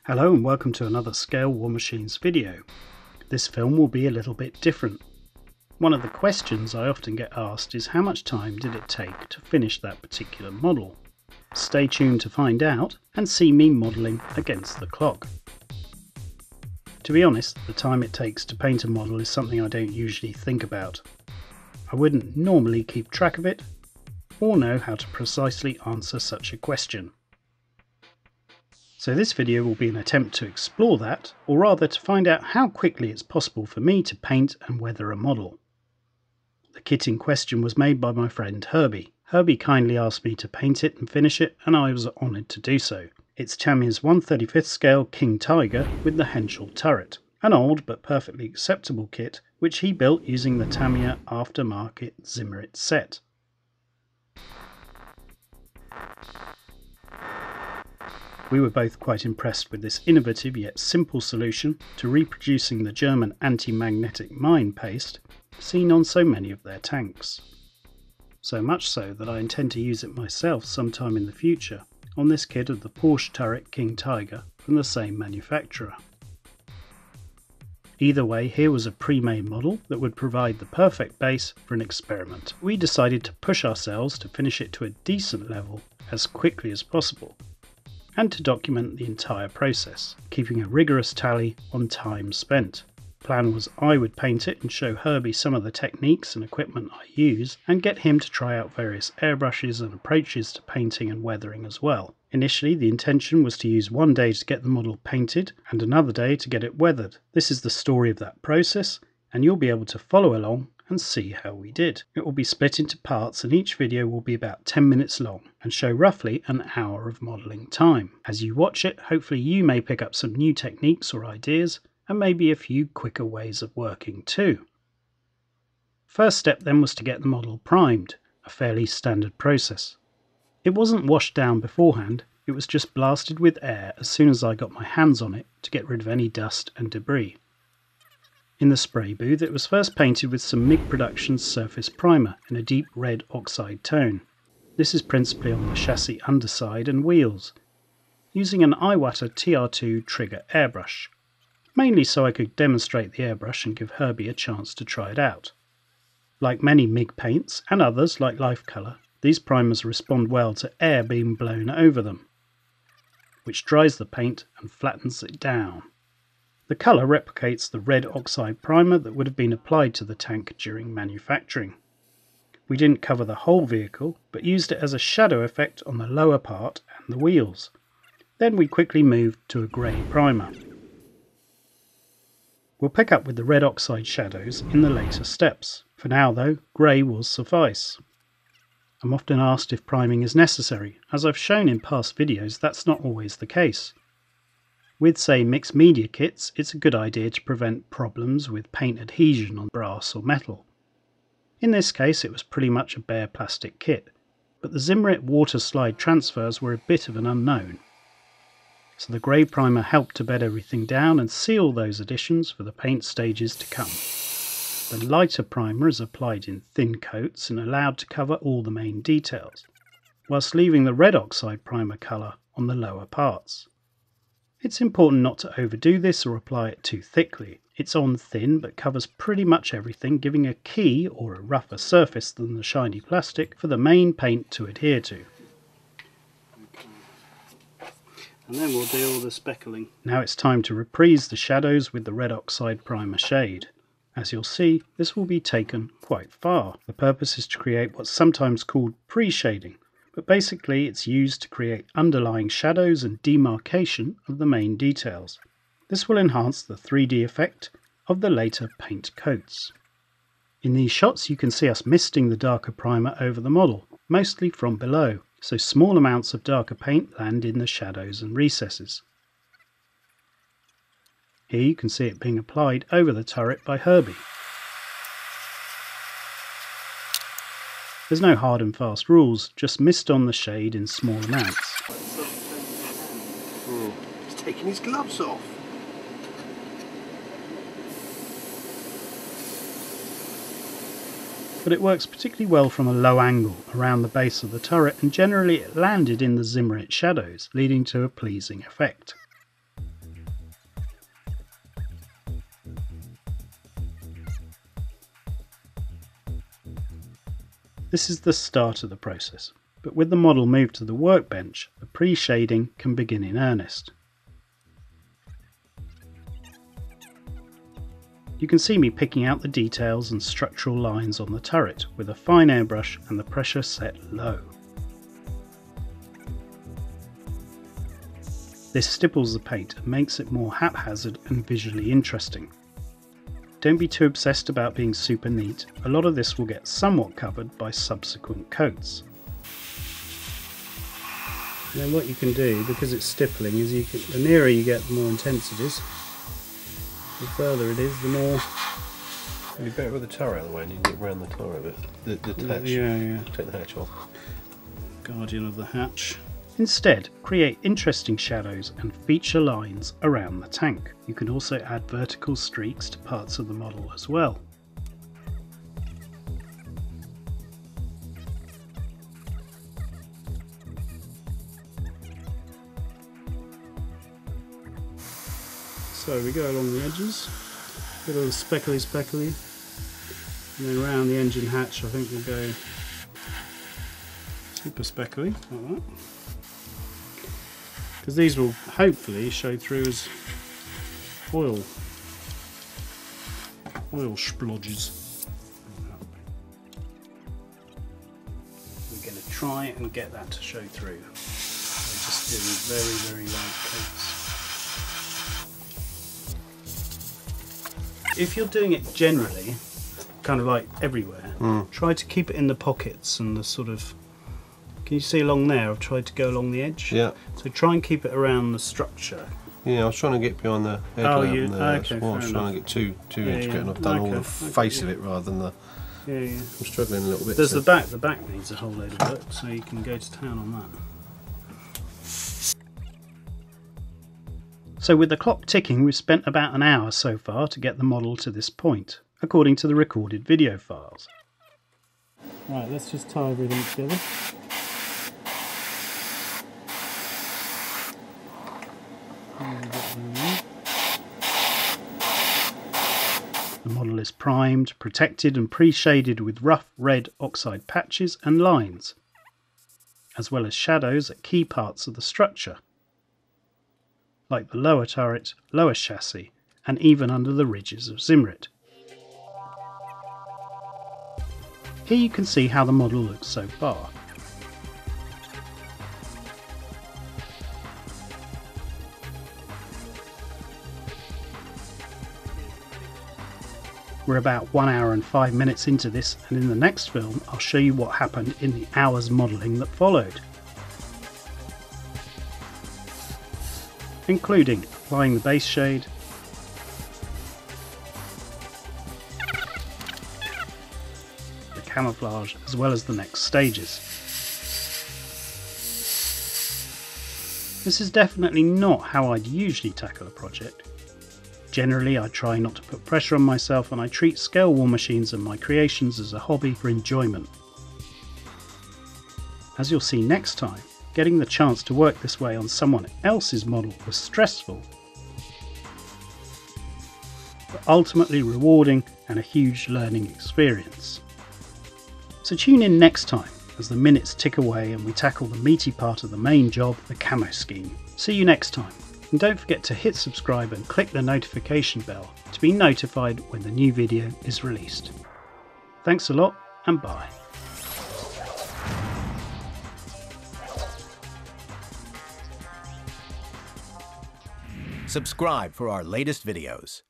Hello and welcome to another Scale Warmachines video. This film will be a little bit different. One of the questions I often get asked is how much time did it take to finish that particular model? Stay tuned to find out and see me modelling against the clock. To be honest, the time it takes to paint a model is something I don't usually think about. I wouldn't normally keep track of it or know how to precisely answer such a question. So this video will be an attempt to explore that, or rather to find out how quickly it's possible for me to paint and weather a model. The kit in question was made by my friend Herbie. Herbie kindly asked me to paint it and finish it, and I was honoured to do so. It's Tamiya's 1/35th scale King Tiger with the Henschel turret, an old but perfectly acceptable kit which he built using the Tamiya aftermarket Zimmerit set. We were both quite impressed with this innovative yet simple solution to reproducing the German anti-magnetic mine paste seen on so many of their tanks. So much so that I intend to use it myself sometime in the future on this kit of the Porsche turret King Tiger from the same manufacturer. Either way, here was a pre-made model that would provide the perfect base for an experiment. We decided to push ourselves to finish it to a decent level as quickly as possible, and to document the entire process, keeping a rigorous tally on time spent. The plan was I would paint it and show Herbie some of the techniques and equipment I use, and get him to try out various airbrushes and approaches to painting and weathering as well. Initially, the intention was to use one day to get the model painted and another day to get it weathered. This is the story of that process, and you'll be able to follow along and see how we did. It will be split into parts and each video will be about 10 minutes long and show roughly an hour of modelling time. As you watch it, hopefully you may pick up some new techniques or ideas and maybe a few quicker ways of working too. First step then was to get the model primed, a fairly standard process. It wasn't washed down beforehand, it was just blasted with air as soon as I got my hands on it to get rid of any dust and debris. In the spray booth, it was first painted with some MIG Productions surface primer in a deep red oxide tone. This is principally on the chassis underside and wheels, using an Iwata TR2 trigger airbrush, mainly so I could demonstrate the airbrush and give Herbie a chance to try it out. Like many MIG paints, and others like Life Colour, these primers respond well to air being blown over them, which dries the paint and flattens it down. The colour replicates the red oxide primer that would have been applied to the tank during manufacturing. We didn't cover the whole vehicle, but used it as a shadow effect on the lower part and the wheels. Then we quickly moved to a grey primer. We'll pick up with the red oxide shadows in the later steps. For now though, grey will suffice. I'm often asked if priming is necessary. As I've shown in past videos, that's not always the case. With, say, mixed media kits, it's a good idea to prevent problems with paint adhesion on brass or metal. In this case, it was pretty much a bare plastic kit, but the Zimmerit water slide transfers were a bit of an unknown. So the grey primer helped to bed everything down and seal those additions for the paint stages to come. The lighter primer is applied in thin coats and allowed to cover all the main details, whilst leaving the red oxide primer colour on the lower parts. It's important not to overdo this or apply it too thickly. It's on thin but covers pretty much everything, giving a key or a rougher surface than the shiny plastic for the main paint to adhere to. And then we'll do all the speckling. Now it's time to reprise the shadows with the red oxide primer shade. As you'll see, this will be taken quite far. The purpose is to create what's sometimes called pre-shading, but basically it's used to create underlying shadows and demarcation of the main details. This will enhance the 3D effect of the later paint coats. In these shots you can see us misting the darker primer over the model, mostly from below, so small amounts of darker paint land in the shadows and recesses. Here you can see it being applied over the turret by Herbie. There's no hard and fast rules, just mist on the shade in small amounts. He's taking his gloves off. But it works particularly well from a low angle around the base of the turret, and generally it landed in the Zimmerit shadows, leading to a pleasing effect. This is the start of the process, but with the model moved to the workbench, the pre-shading can begin in earnest. You can see me picking out the details and structural lines on the turret with a fine airbrush and the pressure set low. This stipples the paint and makes it more haphazard and visually interesting. Don't be too obsessed about being super neat, a lot of this will get somewhat covered by subsequent coats. Then what you can do, because it's stippling, is the nearer you get the more intense it is. The further it is, the more... It'd be better with the turret out of the way and you can get around the turret a bit. The hatch. Yeah. Take the hatch off. Guardian of the hatch. Instead, create interesting shadows and feature lines around the tank. You can also add vertical streaks to parts of the model as well. So we go along the edges, get a little speckly, and then around the engine hatch I think we'll go super speckly, like that. Because these will hopefully show through as oil splodges. We're going to try and get that to show through. We're just doing very light coats. If you're doing it generally, kind of like everywhere, try to keep it in the pockets and the sort of... Can you see along there? I've tried to go along the edge. Yeah. So try and keep it around the structure. Yeah, I was trying to get behind the headlamp and okay, I was trying to get too intricate, and I've done all the face of it rather than the... Yeah. I'm struggling a little bit. There's the back. The back needs a whole load of work, so you can go to town on that. So with the clock ticking, we've spent about an hour so far to get the model to this point, according to the recorded video files. Right, let's just tie everything together. The model is primed, protected and pre-shaded with rough red oxide patches and lines, as well as shadows at key parts of the structure, like the lower turret, lower chassis, and even under the ridges of Zimrit. Here you can see how the model looks so far. We're about 1 hour and 5 minutes into this, and in the next film I'll show you what happened in the hours modelling that followed, including applying the base shade, the camouflage, as well as the next stages. This is definitely not how I'd usually tackle a project. Generally, I try not to put pressure on myself, and I treat scale war machines and my creations as a hobby for enjoyment. As you'll see next time, getting the chance to work this way on someone else's model was stressful, but ultimately rewarding and a huge learning experience. So tune in next time as the minutes tick away and we tackle the meaty part of the main job, the camo scheme. See you next time. And don't forget to hit subscribe and click the notification bell to be notified when the new video is released. Thanks a lot, and bye. Subscribe for our latest videos.